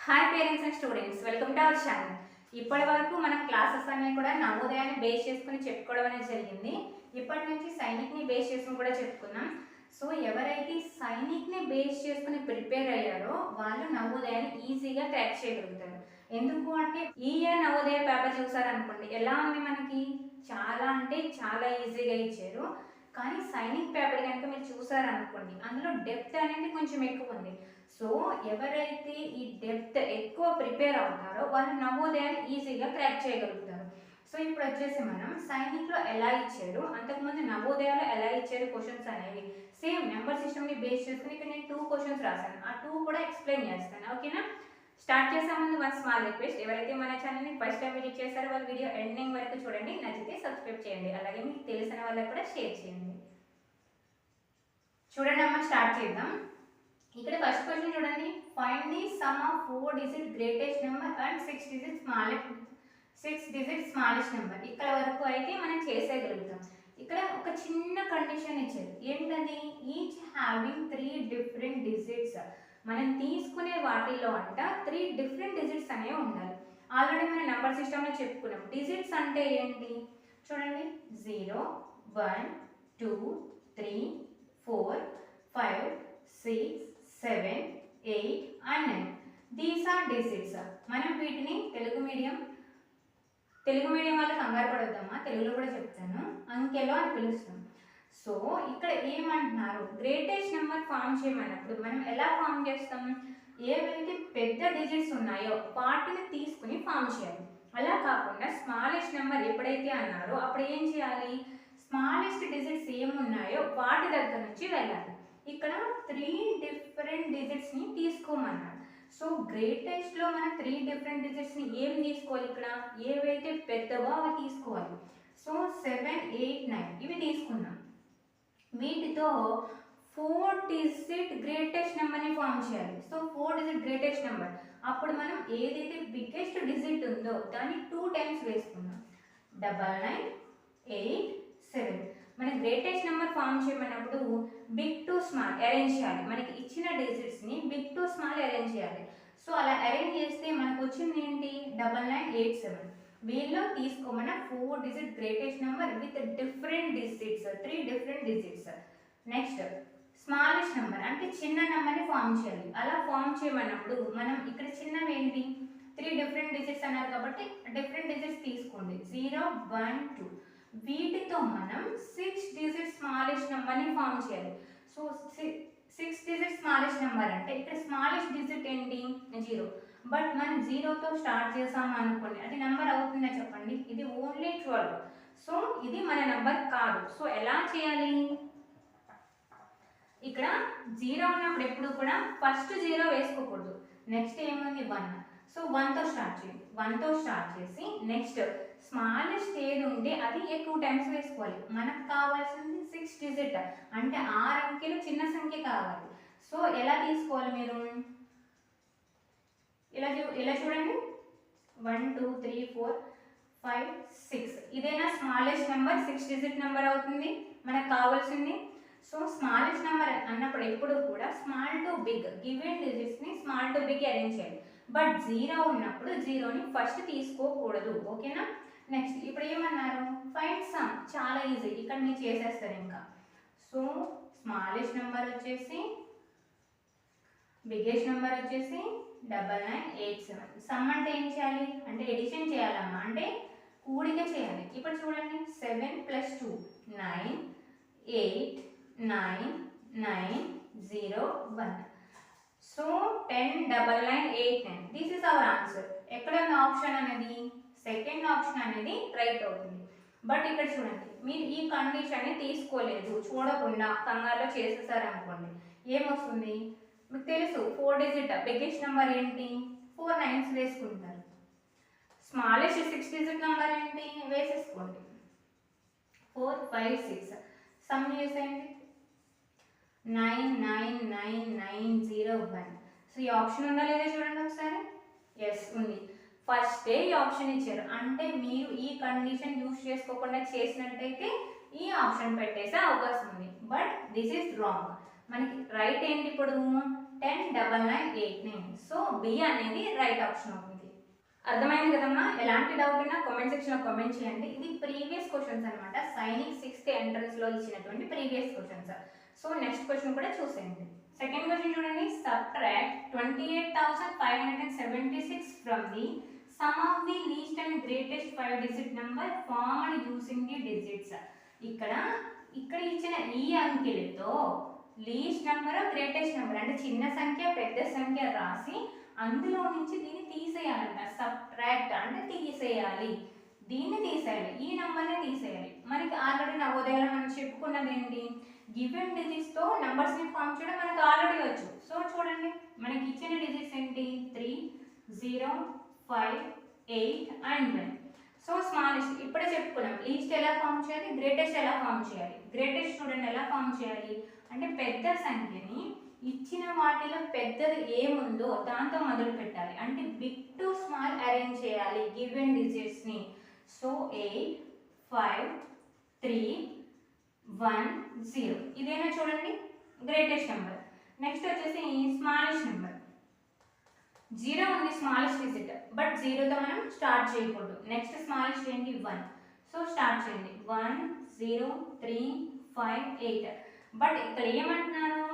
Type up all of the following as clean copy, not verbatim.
Hi parents and students, welcome to our channel. ఇప్పటి వరకు మన క్లాసెస్ అన్నీ కూడా నవోదయాన్ని బేస్ చేసుకుని చెప్పుకోవడం అనేది జరిగింది. ఇప్పటి నుంచి సైనిక్ని బేస్ చేసుకుని కూడా చెప్పుకున్నాం. సో ఎవరైతే సైనిక్ని బేస్ చేసుకుని ప్రిపేర్ అయ్యారో వాళ్ళు నవోదయాన్ని ఈజీగా క్రాక్ చేయగలుగుతారు. ఎందుకు అంటే ఈ ఇయర్ నవోదయ పేపర్ చూసారనుకోండి, ఎలా ఉంది మనకి చాలా అంటే చాలా ఈజీగా ఇచ్చారు. కానీ సైనిక్ పేపర్ కనుక మీరు చూసారనుకోండి, అందులో డెప్త్ అనేది కొంచెం ఎక్కువ ఉంది. సో ఎవరైతే ఈ డెప్త్ ఎక్కువ ప్రిపేర్ అవుతారో వాళ్ళు నవోదయాన్ని ఈజీగా క్రాక్ చేయగలుగుతారు. సో ఇప్పుడు వచ్చేసి మనం సైనిక్లో ఎలా ఇచ్చారు, అంతకుముందు నవోదయాలో ఎలా ఇచ్చారు క్వశ్చన్స్ అనేవి సేమ్ నెంబర్ సిస్టమ్ని బేస్ చేసుకుని ఇక్కడ నేను 2 క్వశ్చన్స్ రాశాను. ఆ 2 కూడా ఎక్స్ప్లెయిన్ చేస్తాను. ఓకేనా? స్టార్ట్ చేసే ముందు వన్ స్మాల్ రిక్వెస్ట్, ఎవరైతే మన ఛానల్ని ఫస్ట్ టైం విజిట్ చేశారో వాళ్ళ వీడియో ఎండింగ్ వరకు చూడండి, నచ్చితే సబ్స్క్రైబ్ చేయండి, అలాగే మీకు తెలిసిన వాళ్ళకి కూడా షేర్ చేయండి. చూడండి అమ్మ, స్టార్ట్ చేద్దాం. ఇక్కడ ఫస్ట్ క్వశ్చన్ చూడండి, find the some of 4 digit greatest number and 6 digit smallest number. ఇక్కడ వరకు అయితే మనం చేసేయగలుగుతాం. ఇక్కడ ఒక చిన్న కండిషన్ ఇచ్చారు, ఏంటది? Each having 3 different digits. మనం తీసుకునే వాటిల్లో అంట 3 డిఫరెంట్ డిజిట్స్ అనేవి ఉండాలి. ఆల్రెడీ మనం నెంబర్ సిస్టంలో చెప్పుకున్నాం. డిజిట్స్ అంటే ఏంటి చూడండి, 0 1 2 3 4 5 6 7 8 and 9. These are digits. మనం వీటిని తెలుగు మీడియం వాళ్ళకి కంగారు పడొద్దమ్మా, తెలుగులో కూడా చెప్తాను, అంకెలో అని పిలుస్తాం. సో ఇక్కడ ఏమంటున్నారు, గ్రేటెస్ట్ నెంబర్ ఫామ్ చేయమన్నప్పుడు మనం ఎలా ఫామ్ చేస్తాం? ఏవైతే పెద్ద డిజిట్స్ ఉన్నాయో వాటిని తీసుకుని ఫామ్ చేయాలి. అలా కాకుండా స్మాలెస్ట్ నెంబర్ ఎప్పుడైతే అన్నారో అప్పుడు ఏం చేయాలి? స్మాలెస్ట్ డిజిట్స్ ఏమున్నాయో వాటి దగ్గర నుంచి వెళ్ళాలి. ఇక్కడ 3 డిఫరెంట్ డిజిట్స్ని తీసుకోమన్నారు. సో గ్రేటెస్ట్లో మనం 3 డిఫరెంట్ డిజిట్స్ని ఏం తీసుకోవాలి? ఇక్కడ ఏవైతే పెద్దవో అవి తీసుకోవాలి. సో 7 8 9 ఇవి తీసుకున్నాం. వీటితో 4 డిజిట్ గ్రేటెస్ట్ నెంబర్ని ఫామ్ చేయాలి. సో 4 డిజిట్ గ్రేటెస్ట్ నెంబర్, అప్పుడు మనం ఏదైతే బిగ్గెస్ట్ డిజిట్ ఉందో దాన్ని 2 టైమ్స్ వేసుకున్నాం. 99 8 7. మన గ్రేటెస్ట్ నెంబర్ ఫామ్ చేయమన్నప్పుడు బిగ్ టు స్మాల్ అరేంజ్ చేయాలి. మనకి ఇచ్చిన డిజిట్స్ని బిగ్ టు స్మాల్ అరేంజ్ చేయాలి. సో అలా అరేంజ్ చేస్తే మనకు వచ్చింది ఏంటి? 9987. వీళ్ళు తీసుకోమన్న 4 digit greatest number with different digits, 3 different digits. Next smallest number అంటే చిన్న నెంబర్ని ఫామ్ చేయాలి. అలా ఫామ్ చేయమన్నప్పుడు మనం ఇక్కడ చిన్నవి ఏంటి? 3 డిఫరెంట్ డిజిట్స్ అన్నారు కాబట్టి డిఫరెంట్ డిజిట్స్ తీసుకోండి. 0 1 2. వీటితో మనం 6 డిజిట్ స్మాలెస్ట్ నెంబర్ని ఫామ్ చేయాలి. సో 6 డిజిట్ స్మాలెస్ట్ నెంబర్ అంటే ఇక్కడ స్మాలెస్ట్ డిజిట్ ఏంటి? 0. బట్ మనం 0తో స్టార్ట్ చేసాము అనుకోండి, అది నెంబర్ అవుతుందా చెప్పండి? ఇది ఓన్లీ 12. సో ఇది మన నెంబర్ కాదు. సో ఎలా చేయాలి? ఇక్కడ 0 ఉన్నప్పుడు ఎప్పుడు కూడా ఫస్ట్ 0 వేసుకోకూడదు. నెక్స్ట్ ఏముంది? 1. సో 1తో స్టార్ట్ చేయండి. 1తో స్టార్ట్ చేసి నెక్స్ట్ స్మాలెస్ట్ ఏది ఉంటే అది 2 టైమ్స్ వేసుకోవాలి. మనకు కావాల్సింది 6 డిజిట్ అంటే 6 అంకెలు చిన్న సంఖ్య కావాలి. సో ఎలా తీసుకోవాలి మీరు? ఇలా చూడండి, 1 2 3 4 5 6. ఇదేనా స్మాలెస్ట్ నెంబర్? 6 డిజిట్ నెంబర్ అవుతుంది మనకు కావాల్సింది. సో స్మాలెస్ట్ నెంబర్ అన్నప్పుడు ఎప్పుడు కూడా స్మాల్ టు బిగ్ గివెన్ డిజిట్స్ని స్మాల్ టు బిగ్ అరేంజ్ చేయాలి. బట్ 0 ఉన్నప్పుడు 0ని ఫస్ట్ తీసుకోకూడదు. ఓకేనా? నెక్స్ట్ ఇప్పుడు ఏమన్నారు? Find some. చాలా ఈజీ, ఇక్కడ మీరు చేసేస్తారు ఇంకా. సో స్మాలెస్ట్ నెంబర్ వచ్చేసి బిగ్గెస్ట్ నెంబర్ వచ్చేసి 9987. సమ్ అంటే ఏం చేయాలి? అంటే ఎడిషన్ చేయాలమ్మా, అంటే కూడిక చేయాలి. ఇప్పుడు చూడండి, 7 + 2 9 8 9 9 0 1. So 10 9989. This is our answer. ఎక్కడ ఉన్న ఆప్షన్ అనేది? సెకండ్ ఆప్షన్ అనేది రైట్ అవుతుంది. బట్ ఇక్కడ చూడండి, మీరు ఈ కండిషన్ని తీసుకోలేదు, చూడకుండా కంగారులో చేసేసారనుకోండి, ఏమొస్తుంది? మీకు తెలుసు 4 డిజిట్ బిగ్గెస్ట్ నెంబర్ ఏంటి? 4 9s వేసుకుంటారు. స్మాలెస్ట్ 6 డిజిట్ నెంబర్ ఏంటి? వేసేసుకోండి. 4 5 6. సమ్ చేసేయండి. 9 9 9 9 0 1. సో ఈ ఆప్షన్ ఉందా లేదా చూడండి ఒకసారి. ఎస్ ఉంది. ఫస్ట్ ఈ ఆప్షన్ ఇచ్చారు అంటే మీరు ఈ కండిషన్ యూజ్ చేసుకోకుండా చేసినట్టయితే ఈ ఆప్షన్ పెట్టేసే అవకాశం ఉంది. But this is wrong. మనకి రైట్ ఏంటి? ఇప్పుడు 109989. సో బి అనేది రైట్ ఆప్షన్ అవుతుంది. అర్థమైంది కదమ్మా? ఎలాంటి డౌట్ ఉన్నా కామెంట్ సెక్షన్లో కామెంట్ చేయండి. ఇది ప్రీవియస్ క్వశ్చన్స్ అనమాట, సైనిక్ 6th ఎంట్రన్స్లో ఇచ్చినటువంటి previous questions. So next question కూడా చూసేయండి. సెకండ్ క్వశ్చన్ చూడండి. Subtract 28,576 from the some of the least and greatest 5-digit number formed using the digits. ఇక్కడ ఇచ్చిన ఈ అంకెలతో లీస్ట్ నెంబర్ గ్రేటెస్ట్ నెంబర్ అంటే చిన్న సంఖ్య పెద్ద సంఖ్య రాసి అందులో నుంచి దీన్ని తీసేయాలంట. సబ్ట్రాక్ట్ అంటే తీసేయాలి, దీన్ని తీసేయాలి, ఈ నెంబర్ని తీసేయాలి. మనకి ఆల్రెడీ నవోదయాలో మనం చెప్పుకున్నది ఏంటి, గివెన్ డిజిట్స్తో నెంబర్స్ని ఫామ్ చేయడం మనకు ఆల్రెడీ వచ్చు. సో చూడండి, మనకి ఇచ్చిన డిజిట్స్ ఏంటి, 3, 0, 5, 8 అండ్ 9. సో స్మాలెస్ట్ ఇప్పుడే చెప్పుకున్నాం. లీస్ట్ ఎలా ఫామ్ చేయాలి, గ్రేటెస్ట్ ఎలా ఫామ్ చేయాలి. గ్రేటెస్ట్ చూడండి ఎలా ఫామ్ చేయాలి అంటే పెద్ద సంఖ్యని ఇచ్చిన వాటిలో పెద్దది ఏముందో దాంతో మొదలు పెట్టాలి. అంటే బిగ్ టు స్మాల్ అరేంజ్ చేయాలి గివెన్ డిజిట్స్ని. సో 8, 5, 3, 1, 0 ఇదేనా చూడండి గ్రేటెస్ట్ నెంబర్. నెక్స్ట్ వచ్చేసి స్మాలెస్ట్ నెంబర్. 0 ఉంది స్మాలెస్ట్ డిజిట్, బట్ 0తో మనం స్టార్ట్ చేయకూడదు. నెక్స్ట్ స్మాలెస్ట్ ఏంటి 1. సో స్టార్ట్ చేయండి 1, 0, 3, 5, 8. బట్ ఇక్కడ ఏమంటున్నారు,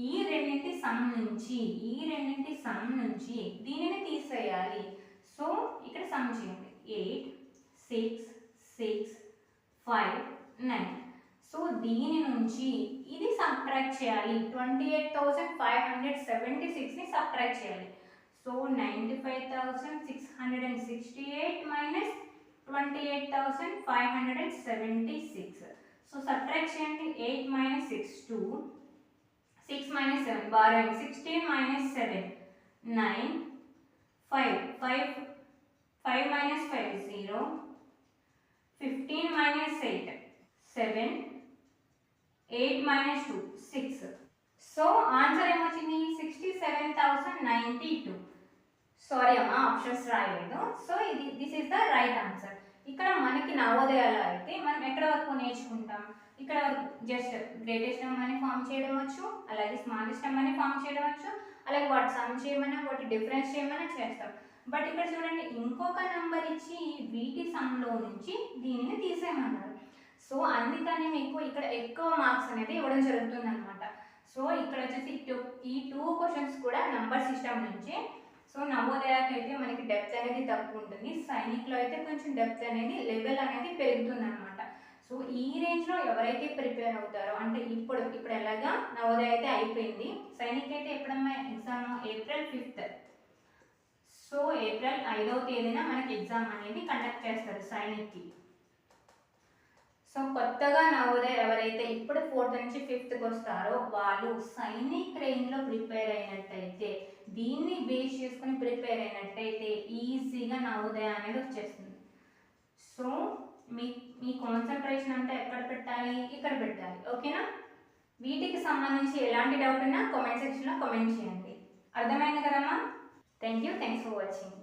ఈ రెండింటి సమ్ నుంచి దీనిని తీసేయాలి. సో ఇక్కడ సమ్ చేయండి 8, 6, 6, 5, 9. సో దీని నుంచి ఇది సబ్ట్రాక్ట్ చేయాలి. 28,576ని సబ్ట్రాక్ట్ చేయాలి. So 95,668 minus 28,576. సో సబ్ట్రాక్ట్ చేయండి. 8 minus 6 2, 6 minus 7 borrowing, 16 minus 7 9, 5 minus 5 0, 15 minus 8 7, 8 minus 2 6. So answer ఏమొచ్చింది 67,092. సారీ అమ్మా, ఆప్షన్స్ రాయలేదు. So this is the right answer. ఇక్కడ మనకి నవోదయాలో అయితే మనం ఎక్కడ వరకు నేర్చుకుంటాం, ఇక్కడ వరకు జస్ట్ గ్రేటెస్ట్ నెంబర్ని ఫామ్ చేయడం వచ్చు, అలాగే స్మాలెస్ట్ నెంబర్ని ఫామ్ చేయడం వచ్చు, అలాగే వాటి సమ్ చేయమన్నా వాటి డిఫరెన్స్ చేయమన్నా చేస్తాం. బట్ ఇక్కడ చూడండి ఇంకొక నెంబర్ ఇచ్చి వీటి సమ్లో నుంచి దీనిని తీసేయమన్నారు. సో అందుకని మీకు ఇక్కడ ఎక్కువ మార్క్స్ అనేది ఇవ్వడం జరుగుతుంది అనమాట. సో ఇక్కడ వచ్చేసి ఈ 2 క్వశ్చన్స్ కూడా నంబర్ సిస్టమ్ నుంచే. సో నవోదయాకి అయితే మనకి డెప్త్ అనేది తక్కువ ఉంటుంది, సైనిక్లో అయితే కొంచెం డెప్త్ అనేది లెవెల్ అనేది పెరుగుతుంది అనమాట. సో ఈ రేంజ్లో ఎవరైతే ప్రిపేర్ అవుతారో అంటే ఇప్పుడు ఎలాగా నవోదయ అయితే అయిపోయింది, సైనిక్ అయితే ఎప్పుడమ్మా exam April 5th. So April 5వ తేదీన మనకి ఎగ్జామ్ అనేది కండక్ట్ చేస్తారు సైనిక్కి. సో కొత్తగా నవోదయ ఎవరైతే ఇప్పుడు 4th నుంచి 5th వస్తారో వాళ్ళు సైనిక్ రేంజ్లో ప్రిపేర్ అయినట్టయితే, దీన్ని బేస్ చేసుకుని ప్రిపేర్ అయినట్టయితే ఈజీగా నవోదయ అనేది వచ్చేస్తుంది. సో మీ కాన్సన్ట్రేషన్ అంతా ఎక్కడ పెట్టాలి, ఇక్కడ పెట్టాలి. ఓకేనా? వీటికి సంబంధించి ఎలాంటి డౌట్ ఉన్నా కామెంట్ సెక్షన్లో కామెంట్ చేయండి. అర్థమైంది కదమ్మా? Thanks for watching.